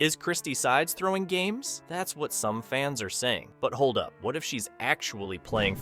Is Christie Sides throwing games? That's what some fans are saying. But hold up, what if she's actually playing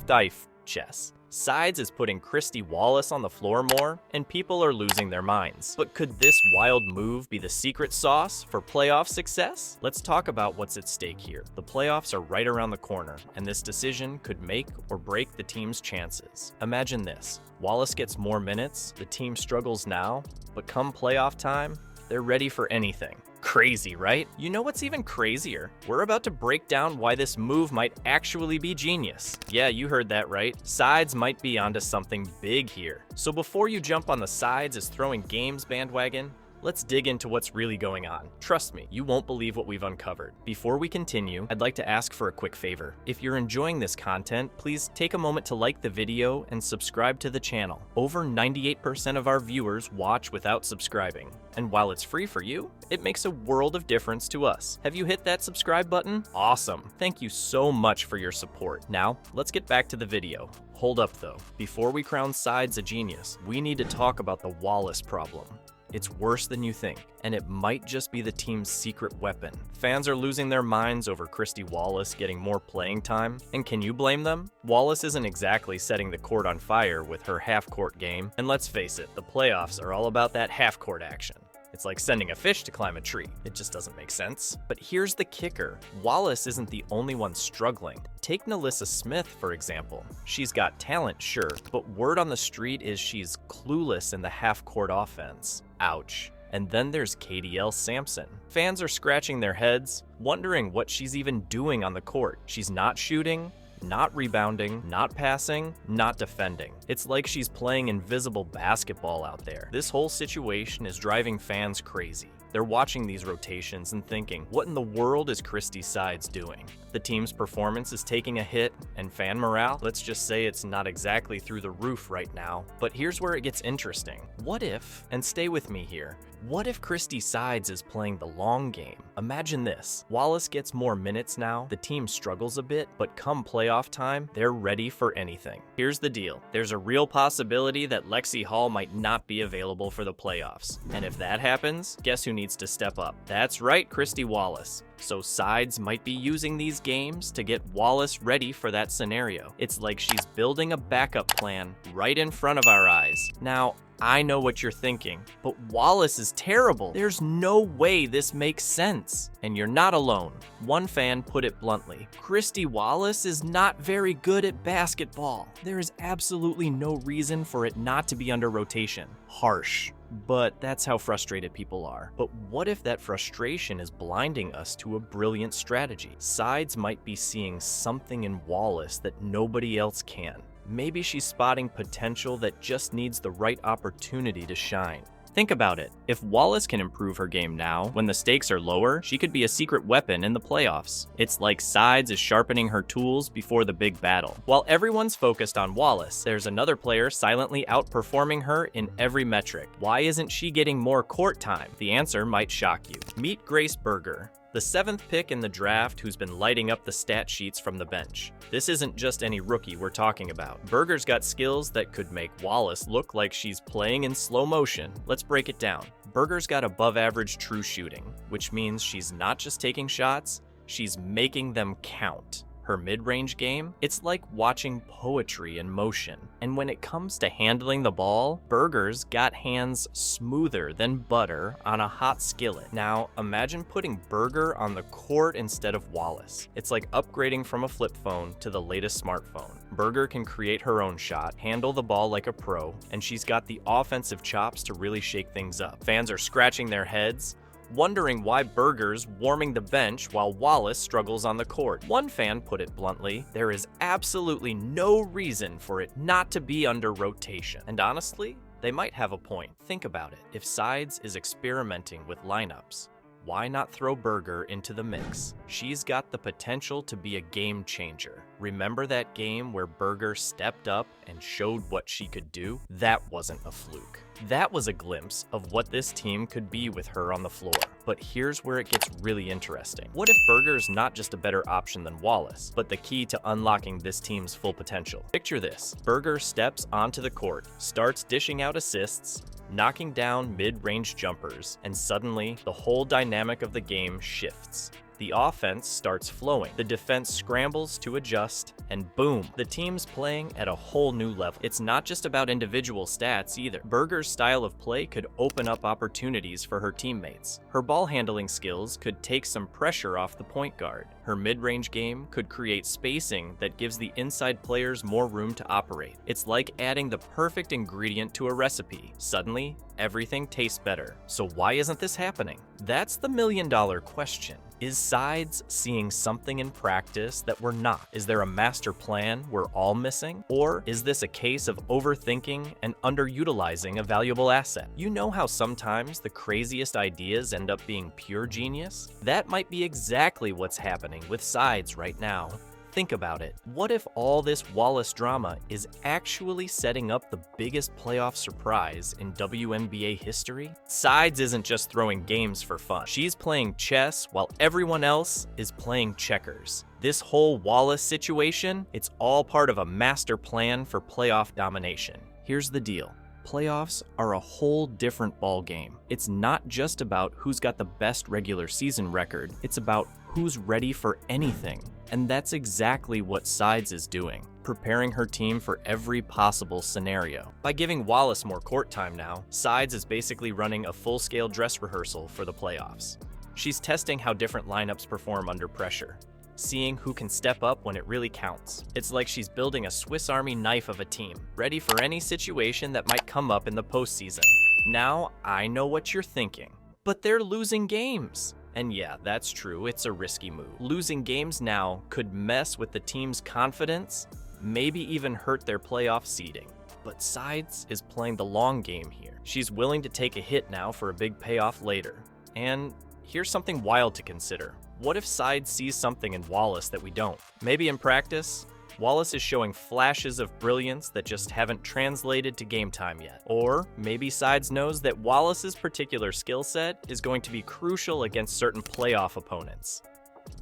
chess? Sides is putting Christy Wallace on the floor more, and people are losing their minds. But could this wild move be the secret sauce for playoff success? Let's talk about what's at stake here. The playoffs are right around the corner, and this decision could make or break the team's chances. Imagine this. Wallace gets more minutes, the team struggles now, but come playoff time, they're ready for anything. Crazy, right? You know what's even crazier? We're about to break down why this move might actually be genius. Yeah, you heard that right. Sides might be onto something big here. So before you jump on the Sides is throwing games bandwagon, let's dig into what's really going on. Trust me, you won't believe what we've uncovered. Before we continue, I'd like to ask for a quick favor. If you're enjoying this content, please take a moment to like the video and subscribe to the channel. Over 98% of our viewers watch without subscribing. And while it's free for you, it makes a world of difference to us. Have you hit that subscribe button? Awesome. Thank you so much for your support. Now, let's get back to the video. Hold up though. Before we crown Sides a genius, we need to talk about the Wallace problem. It's worse than you think, and it might just be the team's secret weapon. Fans are losing their minds over Christy Wallace getting more playing time, and can you blame them? Wallace isn't exactly setting the court on fire with her half-court game, and let's face it, the playoffs are all about that half-court action. It's like sending a fish to climb a tree. It just doesn't make sense. But here's the kicker. Wallace isn't the only one struggling. Take Nalissa Smith, for example. She's got talent, sure, but word on the street is she's clueless in the half-court offense. Ouch. And then there's KDL Sampson. Fans are scratching their heads, wondering what she's even doing on the court. She's not shooting, not rebounding, not passing, not defending. It's like she's playing invisible basketball out there. This whole situation is driving fans crazy. They're watching these rotations and thinking, what in the world is Christie Sides doing? The team's performance is taking a hit, and fan morale, let's just say it's not exactly through the roof right now. But here's where it gets interesting. What if, and stay with me here, what if Christie Sides is playing the long game? Imagine this. Wallace gets more minutes now, the team struggles a bit, but come playoff time, they're ready for anything. Here's the deal. There's a real possibility that Lexi Hall might not be available for the playoffs. And if that happens, guess who needs to step up? That's right, Christy Wallace. So Sides might be using these games to get Wallace ready for that scenario. It's like she's building a backup plan right in front of our eyes. Now, I know what you're thinking, but Wallace is terrible. There's no way this makes sense. And you're not alone. One fan put it bluntly, Christy Wallace is not very good at basketball. There is absolutely no reason for it not to be under rotation. Harsh. But that's how frustrated people are. But what if that frustration is blinding us to a brilliant strategy? Sides might be seeing something in Wallace that nobody else can. Maybe she's spotting potential that just needs the right opportunity to shine. Think about it. If Wallace can improve her game now, when the stakes are lower, she could be a secret weapon in the playoffs. It's like Sides is sharpening her tools before the big battle. While everyone's focused on Wallace, there's another player silently outperforming her in every metric. Why isn't she getting more court time? The answer might shock you. Meet Grace Berger, the 7th pick in the draft who's been lighting up the stat sheets from the bench. This isn't just any rookie we're talking about. Berger's got skills that could make Wallace look like she's playing in slow motion. Let's break it down. Berger's got above average true shooting, which means she's not just taking shots, she's making them count. Her mid-range game, it's like watching poetry in motion. And when it comes to handling the ball, Berger's got hands smoother than butter on a hot skillet. Now, imagine putting Berger on the court instead of Wallace. It's like upgrading from a flip phone to the latest smartphone. Berger can create her own shot, handle the ball like a pro, and she's got the offensive chops to really shake things up. Fans are scratching their heads, wondering why Berger's warming the bench while Wallace struggles on the court. One fan put it bluntly, there is absolutely no reason for it not to be under rotation. And honestly, they might have a point. Think about it. If Sides is experimenting with lineups, why not throw Berger into the mix? She's got the potential to be a game changer. Remember that game where Berger stepped up and showed what she could do? That wasn't a fluke. That was a glimpse of what this team could be with her on the floor. But here's where it gets really interesting. What if Berger's not just a better option than Wallace, but the key to unlocking this team's full potential? Picture this. Berger steps onto the court, starts dishing out assists, knocking down mid-range jumpers, and suddenly, the whole dynamic of the game shifts. The offense starts flowing, the defense scrambles to adjust, and boom, the team's playing at a whole new level. It's not just about individual stats either. Berger's style of play could open up opportunities for her teammates. Her ball handling skills could take some pressure off the point guard. Her mid-range game could create spacing that gives the inside players more room to operate. It's like adding the perfect ingredient to a recipe. Suddenly, everything tastes better. So why isn't this happening? That's the million-dollar question. Is Sides seeing something in practice that we're not? Is there a master plan we're all missing? Or is this a case of overthinking and underutilizing a valuable asset? You know how sometimes the craziest ideas end up being pure genius? That might be exactly what's happening with Sides right now. Think about it. What if all this Wallace drama is actually setting up the biggest playoff surprise in WNBA history? Sides isn't just throwing games for fun. She's playing chess while everyone else is playing checkers. This whole Wallace situation, it's all part of a master plan for playoff domination. Here's the deal. Playoffs are a whole different ballgame. It's not just about who's got the best regular season record, it's about who's ready for anything. And that's exactly what Sides is doing, preparing her team for every possible scenario. By giving Wallace more court time now, Sides is basically running a full-scale dress rehearsal for the playoffs. She's testing how different lineups perform under pressure, seeing who can step up when it really counts. It's like she's building a Swiss Army knife of a team, ready for any situation that might come up in the postseason. Now, I know what you're thinking, but they're losing games. And yeah, that's true, it's a risky move. Losing games now could mess with the team's confidence, maybe even hurt their playoff seeding. But Sides is playing the long game here. She's willing to take a hit now for a big payoff later. And here's something wild to consider. What if Sides sees something in Wallace that we don't? Maybe in practice, Wallace is showing flashes of brilliance that just haven't translated to game time yet. Or maybe Sides knows that Wallace's particular skill set is going to be crucial against certain playoff opponents.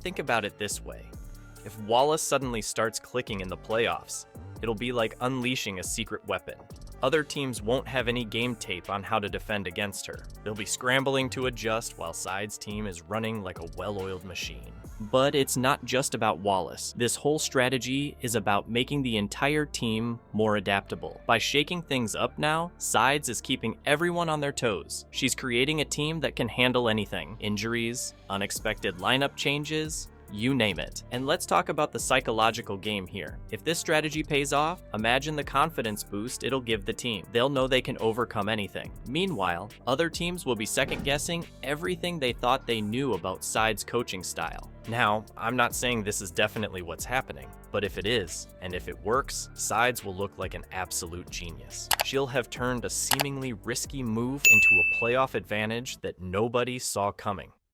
Think about it this way. If Wallace suddenly starts clicking in the playoffs, it'll be like unleashing a secret weapon. Other teams won't have any game tape on how to defend against her. They'll be scrambling to adjust while Sides' team is running like a well-oiled machine. But it's not just about Wallace. This whole strategy is about making the entire team more adaptable. By shaking things up now, Sides is keeping everyone on their toes. She's creating a team that can handle anything. Injuries, unexpected lineup changes, you name it. And let's talk about the psychological game here. If this strategy pays off, imagine the confidence boost it'll give the team. They'll know they can overcome anything. Meanwhile, other teams will be second-guessing everything they thought they knew about Sides' coaching style. Now, I'm not saying this is definitely what's happening, but if it is, and if it works, Sides will look like an absolute genius. She'll have turned a seemingly risky move into a playoff advantage that nobody saw coming.